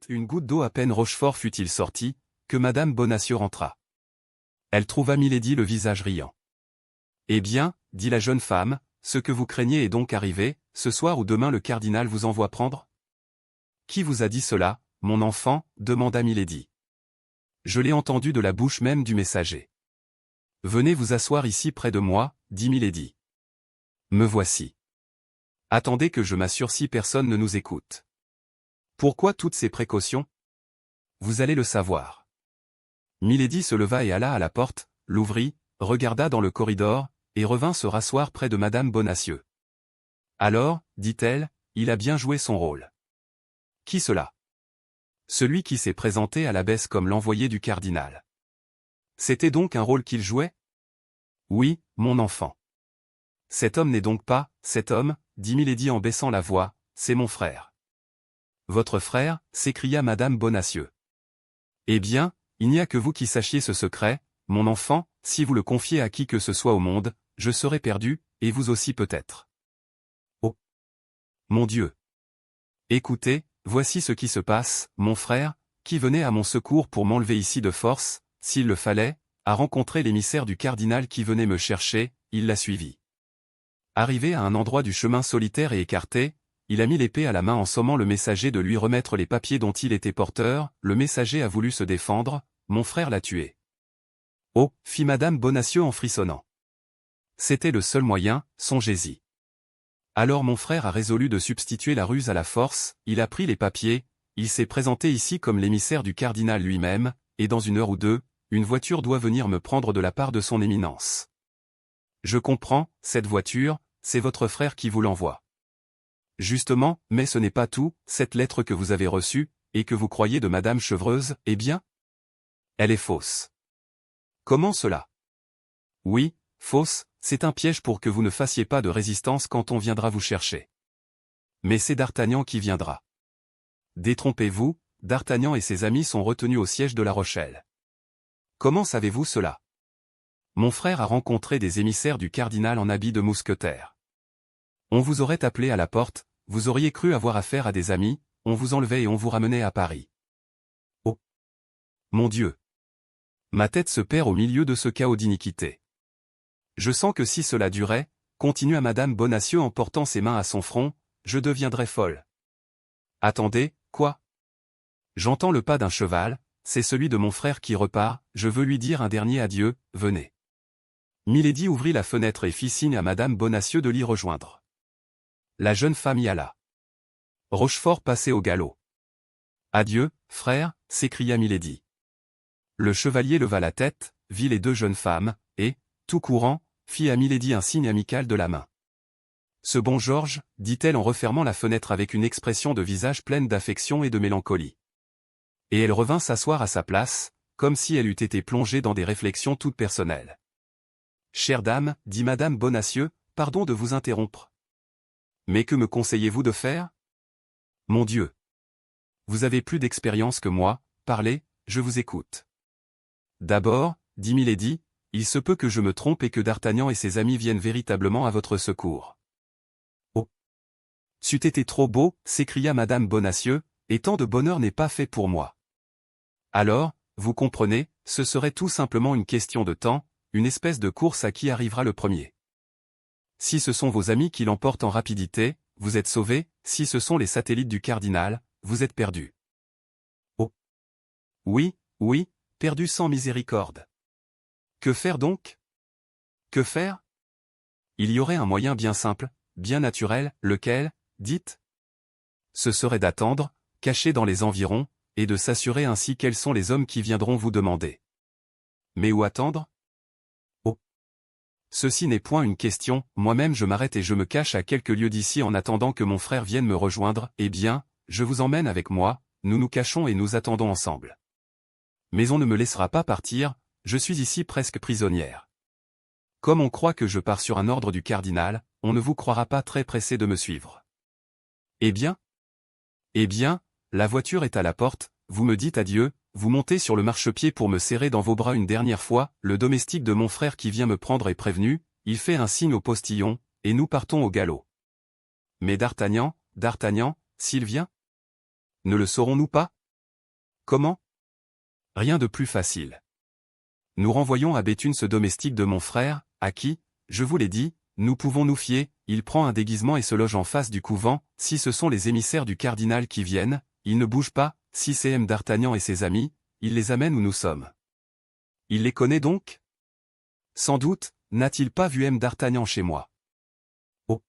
Une goutte d'eau à peine Rochefort fut-il sorti, que madame Bonacieux rentra. Elle trouva Milady le visage riant. « Eh bien, dit la jeune femme, ce que vous craignez est donc arrivé, ce soir ou demain le cardinal vous envoie prendre ?»« Qui vous a dit cela, mon enfant ?» demanda Milady. « Je l'ai entendu de la bouche même du messager. »« Venez vous asseoir ici près de moi, » dit Milady. « Me voici. Attendez que je m'assure si personne ne nous écoute. » « Pourquoi toutes ces précautions ? Vous allez le savoir. » Milady se leva et alla à la porte, l'ouvrit, regarda dans le corridor, et revint se rasseoir près de madame Bonacieux. « Alors, dit-elle, il a bien joué son rôle. »« Qui cela ? » ?»« Celui qui s'est présenté à l'abbesse comme l'envoyé du cardinal. »« C'était donc un rôle qu'il jouait ? » ?»« Oui, mon enfant. »« Cet homme n'est donc pas, cet homme, dit Milady en baissant la voix, c'est mon frère. »« Votre frère » s'écria madame Bonacieux. « Eh bien, il n'y a que vous qui sachiez ce secret, mon enfant, si vous le confiez à qui que ce soit au monde, je serai perdu, et vous aussi peut-être. »« Oh ! Mon Dieu ! Écoutez, voici ce qui se passe, mon frère, qui venait à mon secours pour m'enlever ici de force, s'il le fallait, a rencontré l'émissaire du cardinal qui venait me chercher, il l'a suivi. Arrivé à un endroit du chemin solitaire et écarté, il a mis l'épée à la main en sommant le messager de lui remettre les papiers dont il était porteur, le messager a voulu se défendre, mon frère l'a tué. »« Oh » fit madame Bonacieux en frissonnant. « C'était le seul moyen, songez-y. Alors mon frère a résolu de substituer la ruse à la force, il a pris les papiers, il s'est présenté ici comme l'émissaire du cardinal lui-même, et dans une heure ou deux, une voiture doit venir me prendre de la part de son éminence. Je comprends, cette voiture, c'est votre frère qui vous l'envoie. Justement, mais ce n'est pas tout, cette lettre que vous avez reçue, et que vous croyez de madame Chevreuse, eh bien ? Elle est fausse. » »« Comment cela ? » ?»« Oui, fausse, c'est un piège pour que vous ne fassiez pas de résistance quand on viendra vous chercher. Mais c'est D'Artagnan qui viendra. Détrompez-vous, D'Artagnan et ses amis sont retenus au siège de La Rochelle. »« Comment savez-vous cela ? » ?»« Mon frère a rencontré des émissaires du cardinal en habit de mousquetaire. On vous aurait appelé à la porte, vous auriez cru avoir affaire à des amis, on vous enlevait et on vous ramenait à Paris. »« Oh ! Mon Dieu ! Ma tête se perd au milieu de ce chaos d'iniquité. Je sens que si cela durait, continua madame Bonacieux en portant ses mains à son front, je deviendrais folle. Attendez, quoi ? J'entends le pas d'un cheval, c'est celui de mon frère qui repart, je veux lui dire un dernier adieu, venez. » Milady ouvrit la fenêtre et fit signe à madame Bonacieux de l'y rejoindre. La jeune femme y alla. Rochefort passait au galop. « Adieu, frère » s'écria Milady. Le chevalier leva la tête, vit les deux jeunes femmes, et, tout courant, fit à Milady un signe amical de la main. « Ce bon Georges » dit-elle en refermant la fenêtre avec une expression de visage pleine d'affection et de mélancolie. Et elle revint s'asseoir à sa place, comme si elle eût été plongée dans des réflexions toutes personnelles. « Chère dame, dit madame Bonacieux, pardon de vous interrompre. Mais que me conseillez-vous de faire ? Mon Dieu ! Vous avez plus d'expérience que moi, parlez, je vous écoute. » D'abord, dit Milady, il se peut que je me trompe et que D'Artagnan et ses amis viennent véritablement à votre secours. « Oh ! C'eût été trop beau, s'écria madame Bonacieux, et tant de bonheur n'est pas fait pour moi. Alors, vous comprenez, ce serait tout simplement une question de temps, une espèce de course à qui arrivera le premier. Si ce sont vos amis qui l'emportent en rapidité, vous êtes sauvés, si ce sont les satellites du cardinal, vous êtes perdus. » « Oh ! Oui, oui, perdus sans miséricorde. » « Que faire donc ? Que faire ? Il y aurait un moyen bien simple, bien naturel, lequel, dites ? Ce serait d'attendre, caché dans les environs, et de s'assurer ainsi quels sont les hommes qui viendront vous demander. Mais où attendre ? Oh ! Ceci n'est point une question, moi-même je m'arrête et je me cache à quelques lieues d'ici en attendant que mon frère vienne me rejoindre, eh bien, je vous emmène avec moi, nous nous cachons et nous attendons ensemble. Mais on ne me laissera pas partir, je suis ici presque prisonnière. Comme on croit que je pars sur un ordre du cardinal, on ne vous croira pas très pressé de me suivre. Eh bien ? Eh bien, la voiture est à la porte, vous me dites adieu, vous montez sur le marchepied pour me serrer dans vos bras une dernière fois, le domestique de mon frère qui vient me prendre est prévenu, il fait un signe au postillon, et nous partons au galop. Mais D'Artagnan, s'il vient ? Ne le saurons-nous pas? Comment? Rien de plus facile. Nous renvoyons à Béthune ce domestique de mon frère, à qui, je vous l'ai dit, nous pouvons nous fier, il prend un déguisement et se loge en face du couvent, si ce sont les émissaires du cardinal qui viennent, il ne bouge pas, si c'est M. d'Artagnan et ses amis, il les amène où nous sommes. Il les connaît donc? Sans doute, n'a-t-il pas vu M. d'Artagnan chez moi? Oh!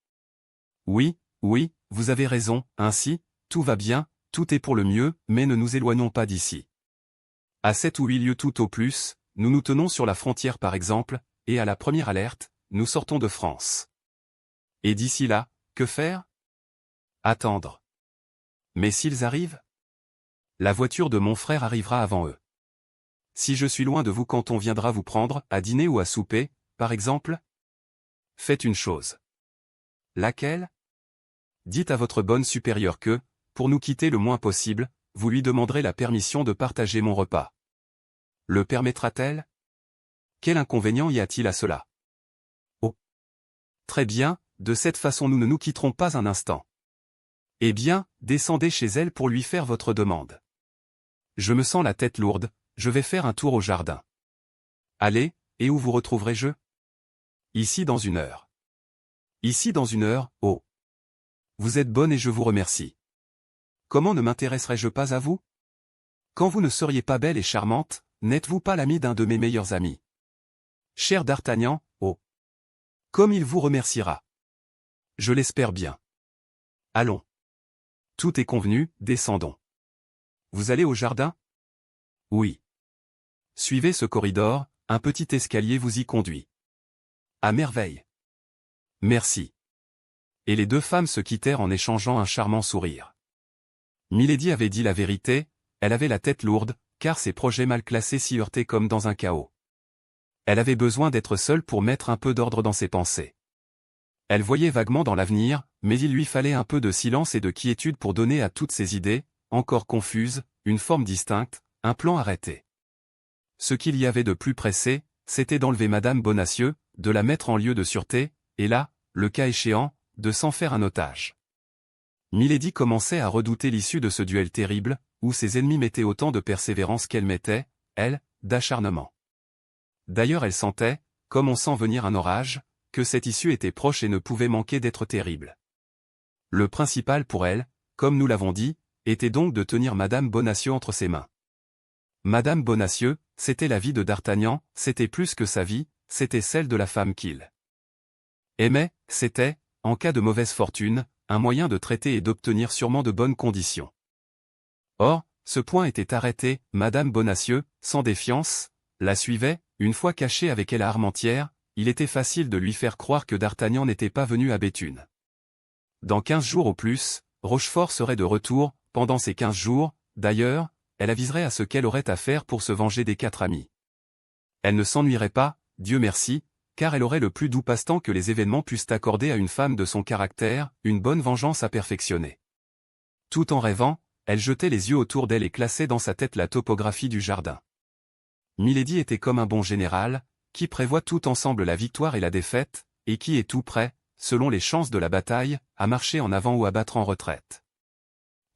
Oui, oui, vous avez raison, ainsi, tout va bien, tout est pour le mieux, mais ne nous éloignons pas d'ici. À 7 ou 8 lieues tout au plus, nous nous tenons sur la frontière par exemple, et à la première alerte, nous sortons de France. Et d'ici là, que faire? Attendre. Mais s'ils arrivent? La voiture de mon frère arrivera avant eux. Si je suis loin de vous quand on viendra vous prendre, à dîner ou à souper, par exemple? Faites une chose. Laquelle? Dites à votre bonne supérieure que, pour nous quitter le moins possible, vous lui demanderez la permission de partager mon repas. Le permettra-t-elle? Quel inconvénient y a-t-il à cela? Oh! Très bien, de cette façon nous ne nous quitterons pas un instant. Eh bien, descendez chez elle pour lui faire votre demande. Je me sens la tête lourde, je vais faire un tour au jardin. Allez, et où vous retrouverai-je? Ici dans 1 heure. Ici dans 1 heure, oh! Vous êtes bonne et je vous remercie. Comment ne m'intéresserais-je pas à vous? Quand vous ne seriez pas belle et charmante, n'êtes-vous pas l'ami d'un de mes meilleurs amis? Cher d'Artagnan, oh! Comme il vous remerciera. Je l'espère bien. Allons. Tout est convenu, descendons. Vous allez au jardin? Oui. Suivez ce corridor, un petit escalier vous y conduit. À merveille. Merci. Et les 2 femmes se quittèrent en échangeant un charmant sourire. Milady avait dit la vérité, elle avait la tête lourde, car ses projets mal classés s'y heurtaient comme dans un chaos. Elle avait besoin d'être seule pour mettre un peu d'ordre dans ses pensées. Elle voyait vaguement dans l'avenir, mais il lui fallait un peu de silence et de quiétude pour donner à toutes ses idées, encore confuses, une forme distincte, un plan arrêté. Ce qu'il y avait de plus pressé, c'était d'enlever Madame Bonacieux, de la mettre en lieu de sûreté, et là, le cas échéant, de s'en faire un otage. Milady commençait à redouter l'issue de ce duel terrible, où ses ennemis mettaient autant de persévérance qu'elle mettait, elle, d'acharnement. D'ailleurs elle sentait, comme on sent venir un orage, que cette issue était proche et ne pouvait manquer d'être terrible. Le principal pour elle, comme nous l'avons dit, était donc de tenir Madame Bonacieux entre ses mains. Madame Bonacieux, c'était la vie de d'Artagnan, c'était plus que sa vie, c'était celle de la femme qu'il aimait, c'était, en cas de mauvaise fortune, un moyen de traiter et d'obtenir sûrement de bonnes conditions. Or, ce point était arrêté, Madame Bonacieux, sans défiance, la suivait, une fois cachée avec elle à Armentières, il était facile de lui faire croire que d'Artagnan n'était pas venu à Béthune. Dans 15 jours au plus, Rochefort serait de retour, pendant ces 15 jours, d'ailleurs, elle aviserait à ce qu'elle aurait à faire pour se venger des 4 amis. Elle ne s'ennuierait pas, Dieu merci, car elle aurait le plus doux passe-temps que les événements puissent accorder à une femme de son caractère, une bonne vengeance à perfectionner. Tout en rêvant, elle jetait les yeux autour d'elle et classait dans sa tête la topographie du jardin. Milady était comme un bon général, qui prévoit tout ensemble la victoire et la défaite, et qui est tout prêt, selon les chances de la bataille, à marcher en avant ou à battre en retraite.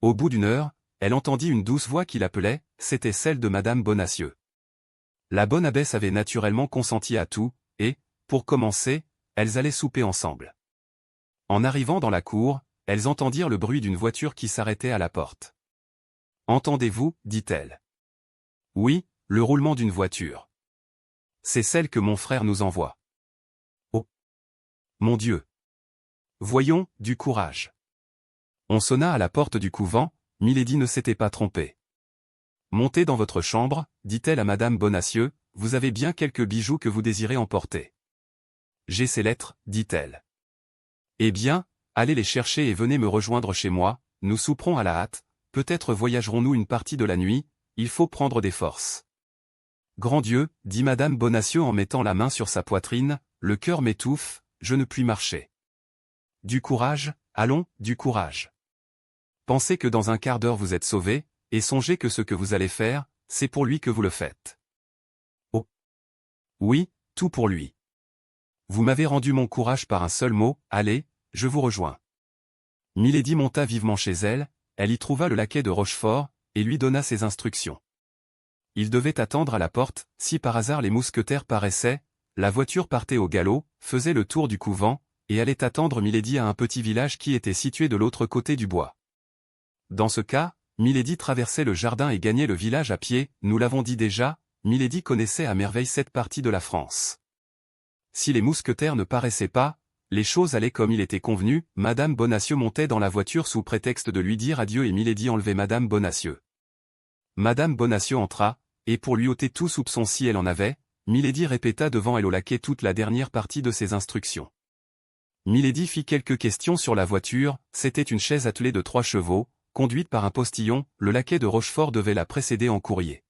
Au bout d'1 heure, elle entendit une douce voix qui l'appelait, c'était celle de Madame Bonacieux. La bonne abbesse avait naturellement consenti à tout, et, pour commencer, elles allaient souper ensemble. En arrivant dans la cour, elles entendirent le bruit d'une voiture qui s'arrêtait à la porte. « Entendez-vous » dit-elle. « Oui, le roulement d'une voiture. C'est celle que mon frère nous envoie. » « Oh ! Mon Dieu ! Voyons, du courage. » On sonna à la porte du couvent, Milady ne s'était pas trompée. « Montez dans votre chambre, dit-elle à Madame Bonacieux, vous avez bien quelques bijoux que vous désirez emporter. »« J'ai ces lettres, dit-elle. »« Eh bien, allez les chercher et venez me rejoindre chez moi, nous souperons à la hâte, peut-être voyagerons-nous une partie de la nuit, il faut prendre des forces. »« Grand Dieu, dit Madame Bonacieux en mettant la main sur sa poitrine, le cœur m'étouffe, je ne puis marcher. »« Du courage, allons, du courage. Pensez que dans un quart d'heure vous êtes sauvés, et songez que ce que vous allez faire, c'est pour lui que vous le faites. » « Oh ! Oui, tout pour lui. Vous m'avez rendu mon courage par un seul mot, allez, je vous rejoins. » Milady monta vivement chez elle elle y trouva le laquais de Rochefort, et lui donna ses instructions. Il devait attendre à la porte, si par hasard les mousquetaires paraissaient, la voiture partait au galop, faisait le tour du couvent, et allait attendre Milady à un petit village qui était situé de l'autre côté du bois. Dans ce cas, Milady traversait le jardin et gagnait le village à pied, nous l'avons dit déjà, Milady connaissait à merveille cette partie de la France. Si les mousquetaires ne paraissaient pas, les choses allaient comme il était convenu, Madame Bonacieux montait dans la voiture sous prétexte de lui dire adieu et Milady enlevait Madame Bonacieux. Madame Bonacieux entra, et pour lui ôter tout soupçon si elle en avait, Milady répéta devant elle au laquais toute la dernière partie de ses instructions. Milady fit quelques questions sur la voiture, c'était une chaise attelée de 3 chevaux, conduite par un postillon, le laquais de Rochefort devait la précéder en courrier.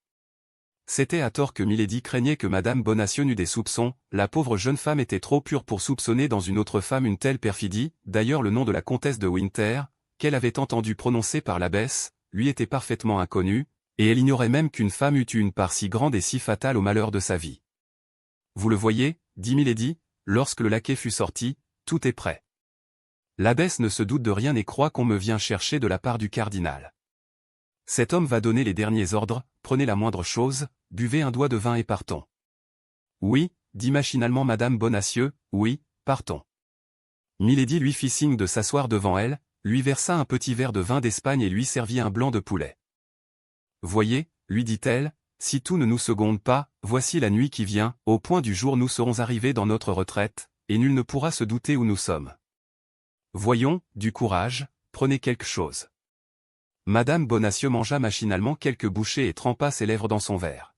C'était à tort que Milady craignait que Madame Bonacieux n'eût des soupçons, la pauvre jeune femme était trop pure pour soupçonner dans une autre femme une telle perfidie, d'ailleurs le nom de la comtesse de Winter, qu'elle avait entendu prononcer par l'abbesse, lui était parfaitement inconnu, et elle ignorait même qu'une femme eût eu une part si grande et si fatale au malheur de sa vie. Vous le voyez, dit Milady, lorsque le laquais fut sorti, tout est prêt. L'abbesse ne se doute de rien et croit qu'on me vient chercher de la part du cardinal. Cet homme va donner les derniers ordres, prenez la moindre chose, buvez un doigt de vin et partons. Oui, dit machinalement Madame Bonacieux, oui, partons. Milady lui fit signe de s'asseoir devant elle, lui versa un petit verre de vin d'Espagne et lui servit un blanc de poulet. Voyez, lui dit-elle, si tout ne nous seconde pas, voici la nuit qui vient, au point du jour nous serons arrivés dans notre retraite, et nul ne pourra se douter où nous sommes. Voyons, du courage, prenez quelque chose. Madame Bonacieux mangea machinalement quelques bouchées et trempa ses lèvres dans son verre.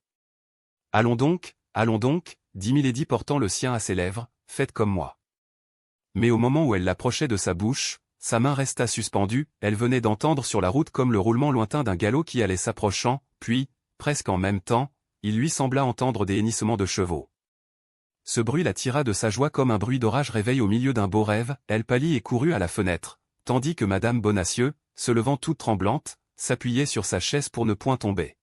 Allons donc, dit Milady portant le sien à ses lèvres, faites comme moi. Mais au moment où elle l'approchait de sa bouche, sa main resta suspendue, elle venait d'entendre sur la route comme le roulement lointain d'un galop qui allait s'approchant, puis, presque en même temps, il lui sembla entendre des hennissements de chevaux. Ce bruit la tira de sa joie comme un bruit d'orage réveille au milieu d'un beau rêve, elle pâlit et courut à la fenêtre, tandis que Madame Bonacieux, se levant toute tremblante, s'appuyait sur sa chaise pour ne point tomber.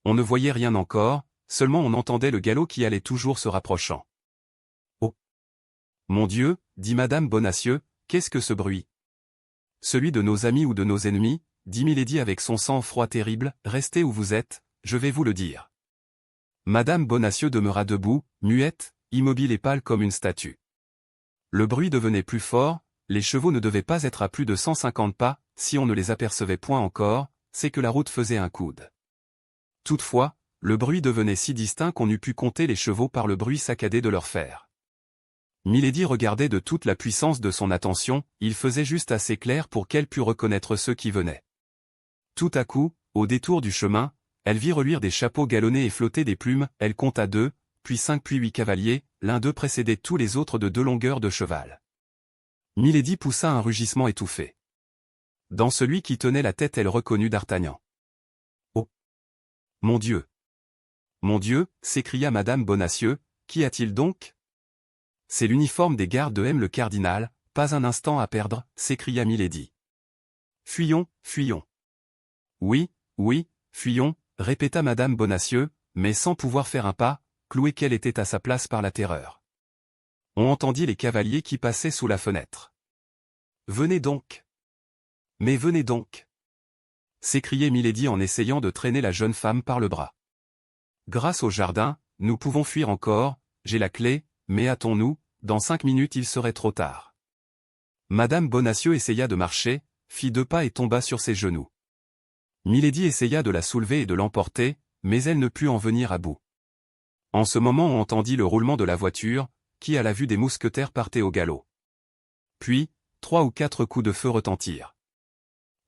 On ne voyait rien encore, seulement on entendait le galop qui allait toujours se rapprochant. Oh! Mon Dieu, dit Madame Bonacieux, qu'est-ce que ce bruit? Celui de nos amis ou de nos ennemis, dit Milady avec son sang-froid terrible, restez où vous êtes, je vais vous le dire. Madame Bonacieux demeura debout, muette, immobile et pâle comme une statue. Le bruit devenait plus fort, les chevaux ne devaient pas être à plus de 150 pas, si on ne les apercevait point encore, c'est que la route faisait un coude. Toutefois, le bruit devenait si distinct qu'on eût pu compter les chevaux par le bruit saccadé de leurs fers. Milady regardait de toute la puissance de son attention, il faisait juste assez clair pour qu'elle pût reconnaître ceux qui venaient. Tout à coup, au détour du chemin, elle vit reluire des chapeaux galonnés et flotter des plumes, elle compta 2, puis 5 puis 8 cavaliers, l'un d'eux précédait tous les autres de 2 longueurs de cheval. Milady poussa un rugissement étouffé. Dans celui qui tenait la tête elle reconnut d'Artagnan. « Oh! Mon Dieu! Mon Dieu !» s'écria Madame Bonacieux, « qu'y a-t-il donc ?»« C'est l'uniforme des gardes de M. le cardinal, pas un instant à perdre, » s'écria Milady. « Fuyons, fuyons. »« Oui, oui, fuyons, » répéta Madame Bonacieux, mais sans pouvoir faire un pas, clouée qu'elle était à sa place par la terreur. On entendit les cavaliers qui passaient sous la fenêtre. « Venez donc. Mais venez donc. » s'écriait Milady en essayant de traîner la jeune femme par le bras. Grâce au jardin, nous pouvons fuir encore, j'ai la clé, mais hâtons-nous, dans 5 minutes il serait trop tard. Madame Bonacieux essaya de marcher, fit 2 pas et tomba sur ses genoux. Milady essaya de la soulever et de l'emporter, mais elle ne put en venir à bout. En ce moment on entendit le roulement de la voiture, qui à la vue des mousquetaires partait au galop. Puis, 3 ou 4 coups de feu retentirent.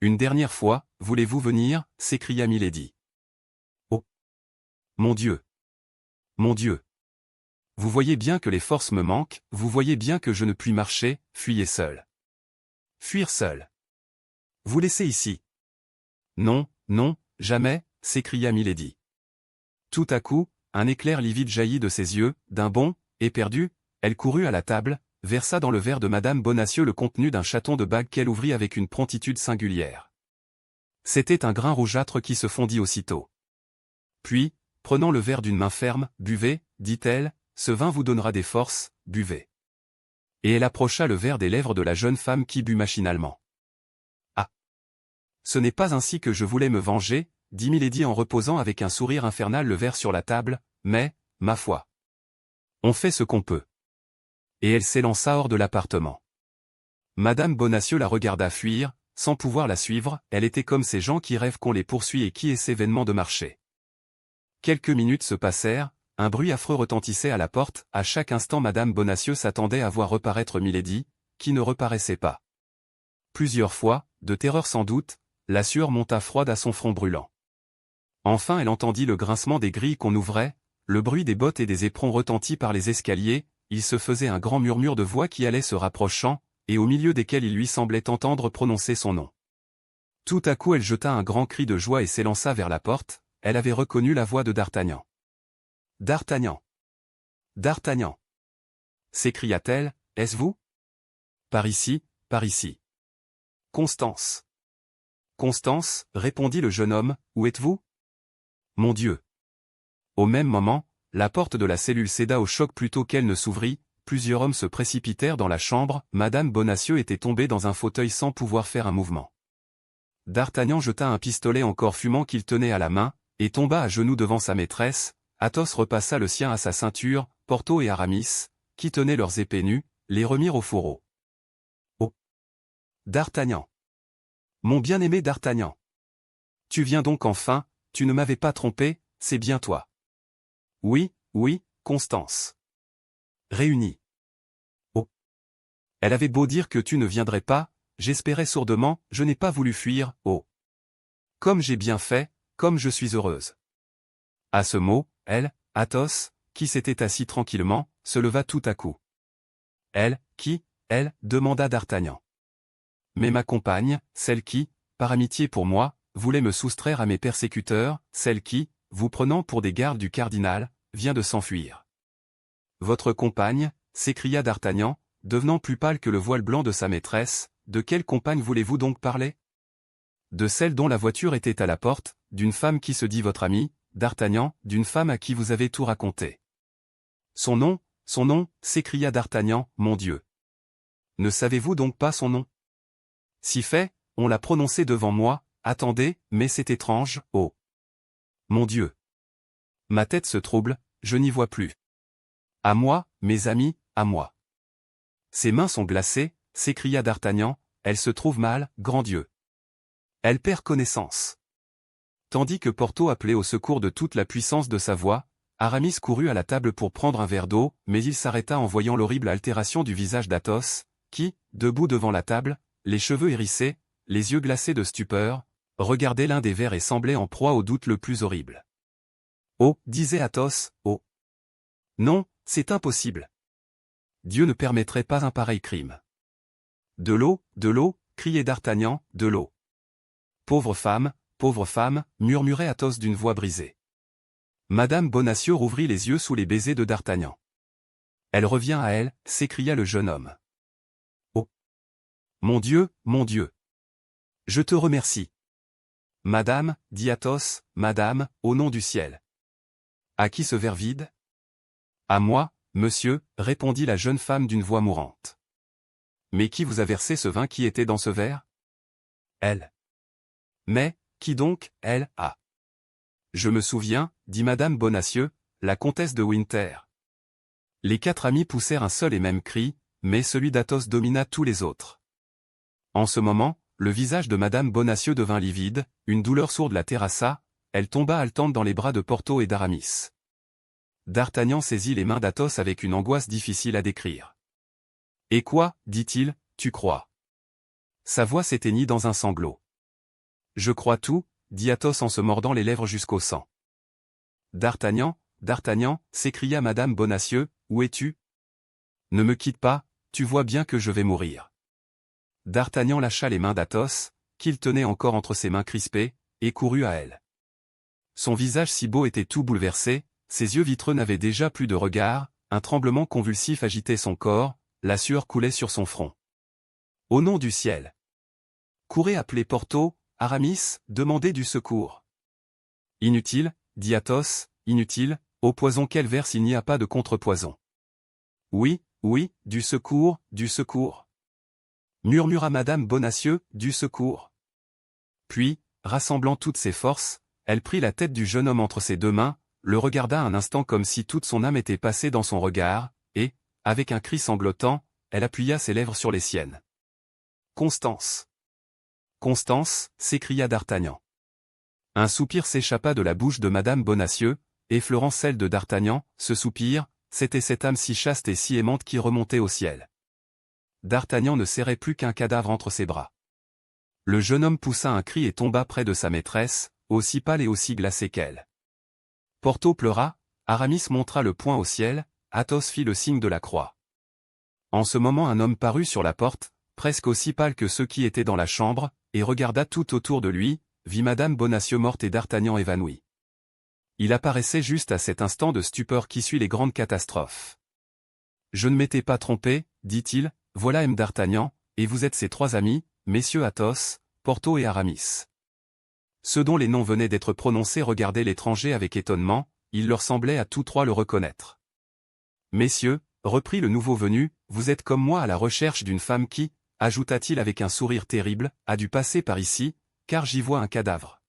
Une dernière fois, voulez-vous venir, s'écria Milady. Oh! Mon Dieu! Mon Dieu! Vous voyez bien que les forces me manquent, vous voyez bien que je ne puis marcher, fuyez seul. Fuir seul. Vous laisser ici. Non, non, jamais, s'écria Milady. Tout à coup, un éclair livide jaillit de ses yeux, d'un bond, éperdue, elle courut à la table, versa dans le verre de Madame Bonacieux le contenu d'un chaton de bague qu'elle ouvrit avec une promptitude singulière. C'était un grain rougeâtre qui se fondit aussitôt. Puis, prenant le verre d'une main ferme, « Buvez, dit-elle, ce vin vous donnera des forces, buvez. » Et elle approcha le verre des lèvres de la jeune femme qui but machinalement. « Ah! Ce n'est pas ainsi que je voulais me venger, dit Milady en reposant avec un sourire infernal le verre sur la table, mais, ma foi. On fait ce qu'on peut. Et elle s'élança hors de l'appartement. Madame Bonacieux la regarda fuir, sans pouvoir la suivre, elle était comme ces gens qui rêvent qu'on les poursuit et qui essaient vainement de marcher. Quelques minutes se passèrent, un bruit affreux retentissait à la porte, à chaque instant Madame Bonacieux s'attendait à voir reparaître Milady, qui ne reparaissait pas. Plusieurs fois, de terreur sans doute, la sueur monta froide à son front brûlant. Enfin elle entendit le grincement des grilles qu'on ouvrait, le bruit des bottes et des éperons retentit par les escaliers, il se faisait un grand murmure de voix qui allaient se rapprochant, et au milieu desquels il lui semblait entendre prononcer son nom. Tout à coup elle jeta un grand cri de joie et s'élança vers la porte, elle avait reconnu la voix de D'Artagnan. « D'Artagnan! D'Artagnan !» s'écria-t-elle, « est-ce vous ?»« Par ici, par ici. »« Constance. »« Constance, » répondit le jeune homme, « où êtes-vous ?»« Mon Dieu !» Au même moment, la porte de la cellule céda au choc plutôt qu'elle ne s'ouvrit, plusieurs hommes se précipitèrent dans la chambre, Madame Bonacieux était tombée dans un fauteuil sans pouvoir faire un mouvement. D'Artagnan jeta un pistolet encore fumant qu'il tenait à la main, et tomba à genoux devant sa maîtresse. Athos repassa le sien à sa ceinture, Porthos et Aramis, qui tenaient leurs épées nues, les remirent au fourreau. « Oh ! D'Artagnan ! Mon bien-aimé D'Artagnan ! Tu viens donc enfin, tu ne m'avais pas trompé, c'est bien toi. » « Oui, oui, Constance. » Réunis. « Oh ! Elle avait beau dire que tu ne viendrais pas, j'espérais sourdement, je n'ai pas voulu fuir, oh ! Comme j'ai bien fait, comme je suis heureuse. » À ce mot, elle, Athos, qui s'était assis tranquillement, se leva tout à coup. « Elle, qui, elle ?» demanda D'Artagnan. « Mais ma compagne, celle qui, par amitié pour moi, voulait me soustraire à mes persécuteurs, celle qui, vous prenant pour des gardes du cardinal, vient de s'enfuir. »« Votre compagne ?» s'écria D'Artagnan, devenant plus pâle que le voile blanc de sa maîtresse, « de quelle compagne voulez-vous donc parler ?»« De celle dont la voiture était à la porte, d'une femme qui se dit votre amie, D'Artagnan, d'une femme à qui vous avez tout raconté. »« Son nom, s'écria D'Artagnan, « mon Dieu. Ne savez-vous donc pas son nom ?»« Si fait, on l'a prononcé devant moi, attendez, mais c'est étrange, oh. Mon Dieu. Ma tête se trouble, je n'y vois plus. À moi, mes amis, à moi. Ses mains sont glacées, s'écria D'Artagnan, elle se trouve mal, grand Dieu. Elle perd connaissance. » Tandis que Porthos appelait au secours de toute la puissance de sa voix, Aramis courut à la table pour prendre un verre d'eau, mais il s'arrêta en voyant l'horrible altération du visage d'Athos, qui, debout devant la table, les cheveux hérissés, les yeux glacés de stupeur, regardait l'un des verres et semblait en proie au doute le plus horrible. « Oh, disait Athos, oh. Non, c'est impossible. Dieu ne permettrait pas un pareil crime. »« De l'eau, criait D'Artagnan, de l'eau. »« Pauvre femme, murmurait Athos d'une voix brisée. Madame Bonacieux rouvrit les yeux sous les baisers de D'Artagnan. « Elle revient à elle, » s'écria le jeune homme. « Oh. Mon Dieu, mon Dieu. Je te remercie. »« Madame, dit Athos, madame, au nom du ciel. »« À qui ce verre vide ?»« À moi, monsieur, répondit la jeune femme d'une voix mourante. »« Mais qui vous a versé ce vin qui était dans ce verre ?»« Elle. »« Mais, qui donc, elle, a ?»« Je me souviens, dit Madame Bonacieux, la comtesse de Winter. » Les quatre amis poussèrent un seul et même cri, mais celui d'Athos domina tous les autres. En ce moment, le visage de Madame Bonacieux devint livide, une douleur sourde la terrassa, elle tomba haletante dans les bras de Porthos et d'Aramis. D'Artagnan saisit les mains d'Athos avec une angoisse difficile à décrire. « Et quoi, dit-il, tu crois ?» Sa voix s'éteignit dans un sanglot. « Je crois tout, dit Athos en se mordant les lèvres jusqu'au sang. « D'Artagnan, s'écria Madame Bonacieux, où es-tu ? Ne me quitte pas, tu vois bien que je vais mourir. » D'Artagnan lâcha les mains d'Athos, qu'il tenait encore entre ses mains crispées, et courut à elle. Son visage si beau était tout bouleversé, ses yeux vitreux n'avaient déjà plus de regard, un tremblement convulsif agitait son corps, la sueur coulait sur son front. « Au nom du ciel ! Courez appeler Porthos, Aramis, demandez du secours. »« Inutile, dit Athos, inutile, au poison qu'elle verse il n'y a pas de contrepoison. »« Oui, du secours, murmura Madame Bonacieux, du secours. » Puis, rassemblant toutes ses forces, elle prit la tête du jeune homme entre ses deux mains, le regarda un instant comme si toute son âme était passée dans son regard, et, avec un cri sanglotant, elle appuya ses lèvres sur les siennes. « Constance ! Constance !» s'écria d'Artagnan. Un soupir s'échappa de la bouche de Madame Bonacieux, effleurant celle de d'Artagnan. Ce soupir, c'était cette âme si chaste et si aimante qui remontait au ciel. D'Artagnan ne serrait plus qu'un cadavre entre ses bras. Le jeune homme poussa un cri et tomba près de sa maîtresse, aussi pâle et aussi glacé qu'elle. Porthos pleura, Aramis montra le poing au ciel, Athos fit le signe de la croix. En ce moment un homme parut sur la porte, presque aussi pâle que ceux qui étaient dans la chambre, et regarda tout autour de lui, vit Madame Bonacieux morte et d'Artagnan évanoui. Il apparaissait juste à cet instant de stupeur qui suit les grandes catastrophes. « Je ne m'étais pas trompé, dit-il, voilà M. d'Artagnan, et vous êtes ses trois amis, messieurs Athos, Porthos et Aramis. » Ceux dont les noms venaient d'être prononcés regardaient l'étranger avec étonnement, il leur semblait à tous trois le reconnaître. « Messieurs, reprit le nouveau venu, vous êtes comme moi à la recherche d'une femme qui, ajouta-t-il avec un sourire terrible, a dû passer par ici, car j'y vois un cadavre. »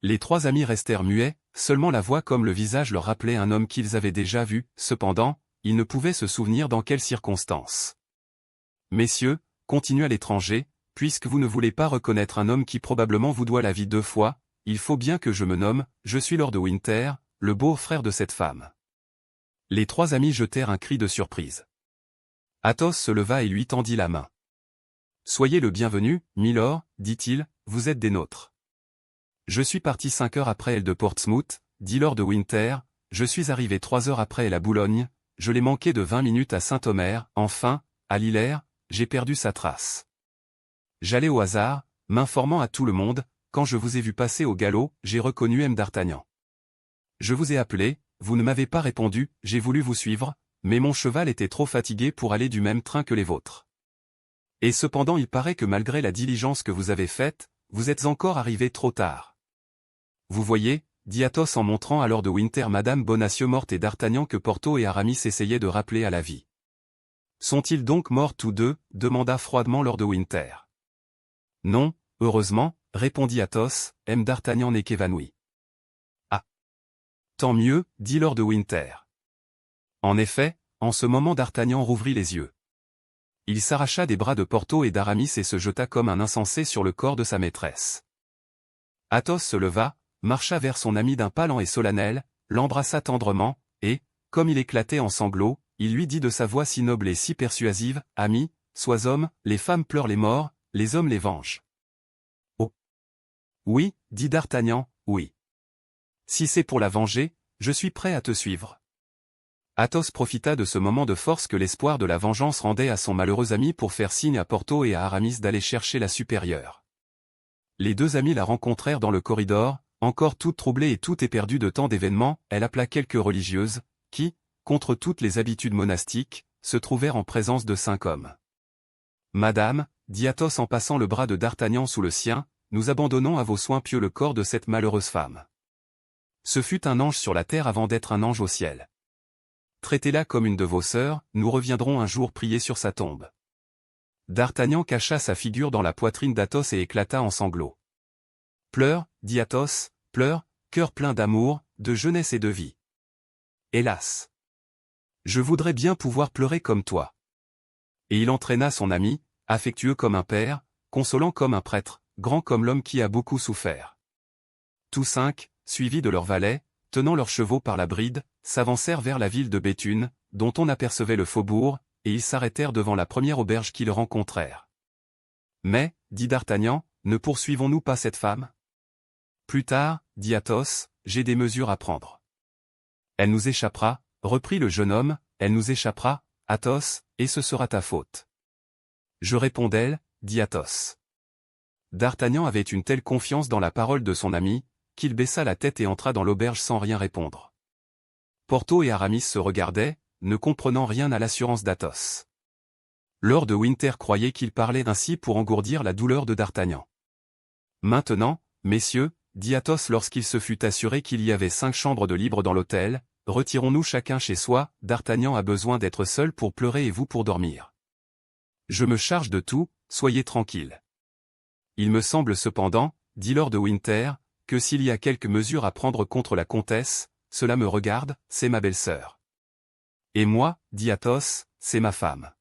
Les trois amis restèrent muets, seulement la voix comme le visage leur rappelait un homme qu'ils avaient déjà vu, cependant, ils ne pouvaient se souvenir dans quelles circonstances. « Messieurs, continua l'étranger, puisque vous ne voulez pas reconnaître un homme qui probablement vous doit la vie 2 fois, il faut bien que je me nomme, je suis Lord de Winter, le beau-frère de cette femme. » Les trois amis jetèrent un cri de surprise. Athos se leva et lui tendit la main. « Soyez le bienvenu, milord, dit-il, vous êtes des nôtres. »« Je suis parti 5 heures après elle de Portsmouth, dit Lord de Winter, je suis arrivé 3 heures après elle à Boulogne, je l'ai manqué de 20 minutes à Saint-Omer, enfin, à Lillers, j'ai perdu sa trace. J'allais au hasard, m'informant à tout le monde, quand je vous ai vu passer au galop, j'ai reconnu M. d'Artagnan. Je vous ai appelé, vous ne m'avez pas répondu, j'ai voulu vous suivre, mais mon cheval était trop fatigué pour aller du même train que les vôtres. Et cependant il paraît que malgré la diligence que vous avez faite, vous êtes encore arrivé trop tard. Vous voyez, dit Athos en montrant à Lord de Winter Madame Bonacieux morte et d'Artagnan que Porthos et Aramis essayaient de rappeler à la vie. Sont-ils donc morts tous deux, demanda froidement Lord de Winter. Non, heureusement, répondit Athos, M. d'Artagnan n'est qu'évanoui. Ah. Tant mieux, dit Lord de Winter. En effet, en ce moment d'Artagnan rouvrit les yeux. Il s'arracha des bras de Porthos et d'Aramis et se jeta comme un insensé sur le corps de sa maîtresse. Athos se leva, marcha vers son ami d'un pas lent et solennel, l'embrassa tendrement, et, comme il éclatait en sanglots, il lui dit de sa voix si noble et si persuasive, « Ami, sois homme, les femmes pleurent les morts, les hommes les vengent. » « Oh. Oui, dit d'Artagnan, oui. Si c'est pour la venger, je suis prêt à te suivre. » Athos profita de ce moment de force que l'espoir de la vengeance rendait à son malheureux ami pour faire signe à Porthos et à Aramis d'aller chercher la supérieure. Les deux amis la rencontrèrent dans le corridor, encore toute troublée et tout éperdue de tant d'événements, elle appela quelques religieuses, qui, contre toutes les habitudes monastiques, se trouvèrent en présence de 5 hommes. « Madame, dit Athos en passant le bras de d'Artagnan sous le sien, nous abandonnons à vos soins pieux le corps de cette malheureuse femme. Ce fut un ange sur la terre avant d'être un ange au ciel. Traitez-la comme une de vos sœurs, nous reviendrons un jour prier sur sa tombe. » D'Artagnan cacha sa figure dans la poitrine d'Athos et éclata en sanglots. « Pleure, dit Athos, pleure, cœur plein d'amour, de jeunesse et de vie. Hélas! Je voudrais bien pouvoir pleurer comme toi. » Et il entraîna son ami, affectueux comme un père, consolant comme un prêtre, grand comme l'homme qui a beaucoup souffert. Tous 5, suivis de leurs valets, tenant leurs chevaux par la bride, s'avancèrent vers la ville de Béthune, dont on apercevait le faubourg, et ils s'arrêtèrent devant la première auberge qu'ils rencontrèrent. « Mais, dit d'Artagnan, ne poursuivons-nous pas cette femme? » « Plus tard, dit Athos, j'ai des mesures à prendre. »« Elle nous échappera, reprit le jeune homme, elle nous échappera, Athos, et ce sera ta faute. »« Je réponds d'elle, dit Athos. » D'Artagnan avait une telle confiance dans la parole de son ami, qu'il baissa la tête et entra dans l'auberge sans rien répondre. Porthos et Aramis se regardaient, ne comprenant rien à l'assurance d'Athos. Lord de Winter croyait qu'il parlait ainsi pour engourdir la douleur de d'Artagnan. « Maintenant, messieurs, dit Athos lorsqu'il se fut assuré qu'il y avait 5 chambres de libre dans l'hôtel, retirons-nous chacun chez soi, d'Artagnan a besoin d'être seul pour pleurer et vous pour dormir. Je me charge de tout, soyez tranquilles. Il me semble cependant, dit Lord de Winter, que s'il y a quelques mesures à prendre contre la comtesse, cela me regarde, c'est ma belle-sœur. Et moi, dit Athos, c'est ma femme.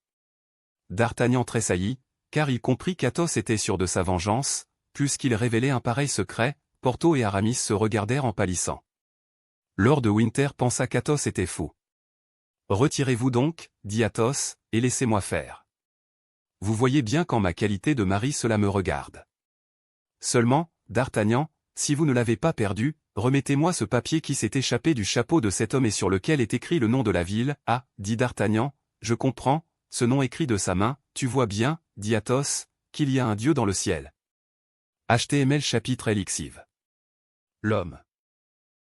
D'Artagnan tressaillit, car il comprit qu'Athos était sûr de sa vengeance, puisqu'il révélait un pareil secret. Porthos et Aramis se regardèrent en pâlissant. Lord de Winter pensa qu'Athos était fou. Retirez-vous donc, dit Athos, et laissez-moi faire. Vous voyez bien qu'en ma qualité de mari cela me regarde. Seulement, d'Artagnan, si vous ne l'avez pas perdu, remettez-moi ce papier qui s'est échappé du chapeau de cet homme et sur lequel est écrit le nom de la ville. Ah, dit d'Artagnan, je comprends, ce nom écrit de sa main, tu vois bien, dit Athos, qu'il y a un Dieu dans le ciel. HTML chapitre Elixiv. L'homme.